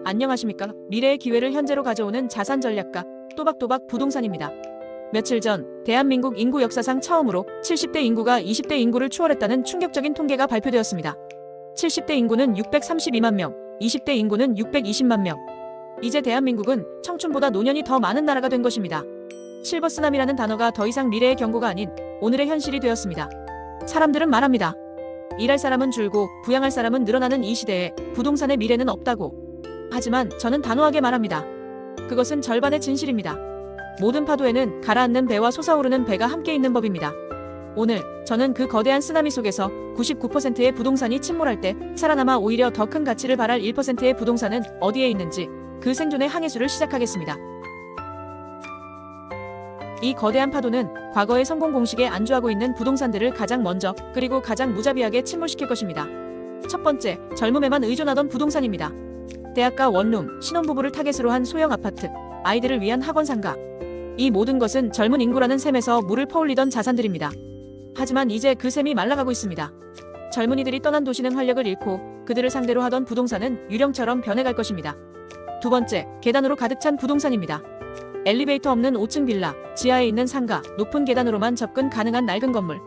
안녕하십니까? 미래의 기회를 현재로 가져오는 자산 전략가 또박또박 부동산입니다. 며칠 전 대한민국 인구 역사상 처음으로 70대 인구가 20대 인구를 추월했다는 충격적인 통계가 발표되었습니다. 70대 인구는 632만 명, 20대 인구는 620만 명. 이제 대한민국은 청춘보다 노년이 더 많은 나라가 된 것입니다. 실버쓰나미라는 단어가 더 이상 미래의 경고가 아닌 오늘의 현실이 되었습니다. 사람들은 말합니다. 일할 사람은 줄고 부양할 사람은 늘어나는 이 시대에 부동산의 미래는 없다고. 하지만 저는 단호하게 말합니다. 그것은 절반의 진실입니다. 모든 파도에는 가라앉는 배와 솟아오르는 배가 함께 있는 법입니다. 오늘 저는 그 거대한 쓰나미 속에서 99%의 부동산이 침몰할 때 살아남아 오히려 더 큰 가치를 발할 1%의 부동산은 어디에 있는지 그 생존의 항해수를 시작하겠습니다. 이 거대한 파도는 과거의 성공 공식에 안주하고 있는 부동산들을 가장 먼저 그리고 가장 무자비하게 침몰시킬 것입니다. 첫 번째, 젊음에만 의존하던 부동산입니다. 대학가 원룸, 신혼부부를 타겟으로 한 소형 아파트, 아이들을 위한 학원 상가. 이 모든 것은 젊은 인구라는 셈에서 물을 퍼올리던 자산들입니다. 하지만 이제 그 셈이 말라가고 있습니다. 젊은이들이 떠난 도시는 활력을 잃고 그들을 상대로 하던 부동산은 유령처럼 변해갈 것입니다. 두 번째, 계단으로 가득 찬 부동산입니다. 엘리베이터 없는 5층 빌라, 지하에 있는 상가, 높은 계단으로만 접근 가능한 낡은 건물.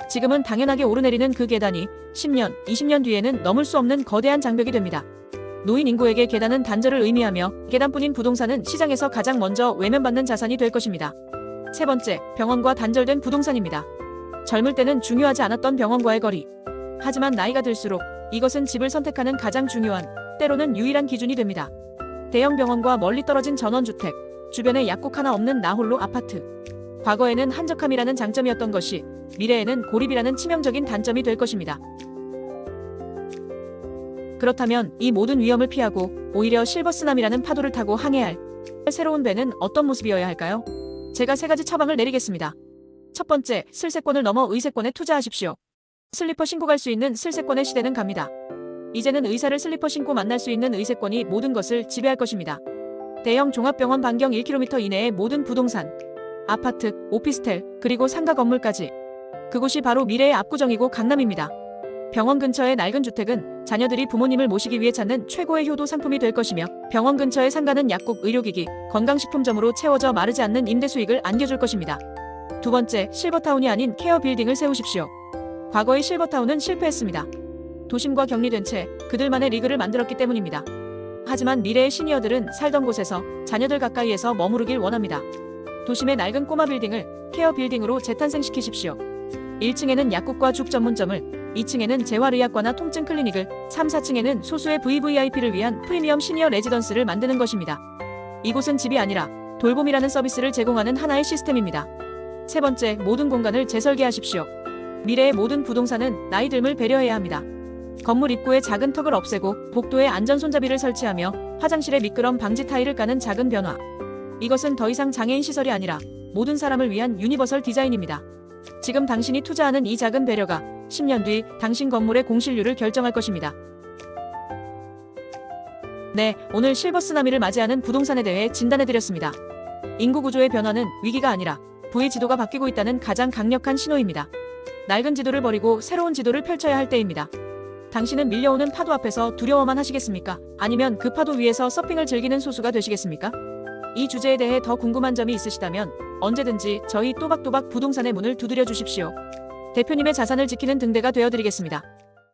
지금은 당연하게 오르내리는 그 계단이 10년, 20년 뒤에는 넘을 수 없는 거대한 장벽이 됩니다. 노인 인구에게 계단은 단절을 의미하며 계단뿐인 부동산은 시장에서 가장 먼저 외면받는 자산이 될 것입니다. 세 번째, 병원과 단절된 부동산입니다. 젊을 때는 중요하지 않았던 병원과의 거리. 하지만 나이가 들수록 이것은 집을 선택하는 가장 중요한, 때로는 유일한 기준이 됩니다. 대형 병원과 멀리 떨어진 전원주택, 주변에 약국 하나 없는 나홀로 아파트. 과거에는 한적함이라는 장점이었던 것이 미래에는 고립이라는 치명적인 단점이 될 것입니다. 그렇다면 이 모든 위험을 피하고 오히려 실버쓰나미라는 파도를 타고 항해할 새로운 배는 어떤 모습이어야 할까요? 제가 3가지 처방을 내리겠습니다. 첫 번째, 슬세권을 넘어 의세권에 투자하십시오. 슬리퍼 신고 갈 수 있는 슬세권의 시대는 갑니다. 이제는 의사를 슬리퍼 신고 만날 수 있는 의세권이 모든 것을 지배할 것입니다. 대형 종합병원 반경 1km 이내의 모든 부동산, 아파트, 오피스텔, 그리고 상가 건물까지. 그곳이 바로 미래의 압구정이고 강남입니다. 병원 근처의 낡은 주택은 자녀들이 부모님을 모시기 위해 찾는 최고의 효도 상품이 될 것이며 병원 근처의 상가는 약국, 의료기기, 건강식품점으로 채워져 마르지 않는 임대 수익을 안겨줄 것입니다. 두 번째, 실버타운이 아닌 케어 빌딩을 세우십시오. 과거의 실버타운은 실패했습니다. 도심과 격리된 채 그들만의 리그를 만들었기 때문입니다. 하지만 미래의 시니어들은 살던 곳에서 자녀들 가까이에서 머무르길 원합니다. 도심의 낡은 꼬마 빌딩을 케어 빌딩으로 재탄생시키십시오. 1층에는 약국과 죽 전문점을, 2층에는 재활의학과나 통증 클리닉을, 3, 4층에는 소수의 VVIP를 위한 프리미엄 시니어 레지던스를 만드는 것입니다. 이곳은 집이 아니라 돌봄이라는 서비스를 제공하는 하나의 시스템입니다. 세 번째, 모든 공간을 재설계하십시오. 미래의 모든 부동산은 나이 듦을 배려해야 합니다. 건물 입구에 작은 턱을 없애고 복도에 안전 손잡이를 설치하며 화장실에 미끄럼 방지 타일을 까는 작은 변화. 이것은 더 이상 장애인 시설이 아니라 모든 사람을 위한 유니버설 디자인입니다. 지금 당신이 투자하는 이 작은 배려가 10년 뒤 당신 건물의 공실률을 결정할 것입니다. 네, 오늘 실버쓰나미를 맞이하는 부동산에 대해 진단해드렸습니다. 인구 구조의 변화는 위기가 아니라 부의 지도가 바뀌고 있다는 가장 강력한 신호입니다. 낡은 지도를 버리고 새로운 지도를 펼쳐야 할 때입니다. 당신은 밀려오는 파도 앞에서 두려워만 하시겠습니까? 아니면 그 파도 위에서 서핑을 즐기는 소수가 되시겠습니까? 이 주제에 대해 더 궁금한 점이 있으시다면 언제든지 저희 또박또박 부동산의 문을 두드려 주십시오. 대표님의 자산을 지키는 등대가 되어드리겠습니다.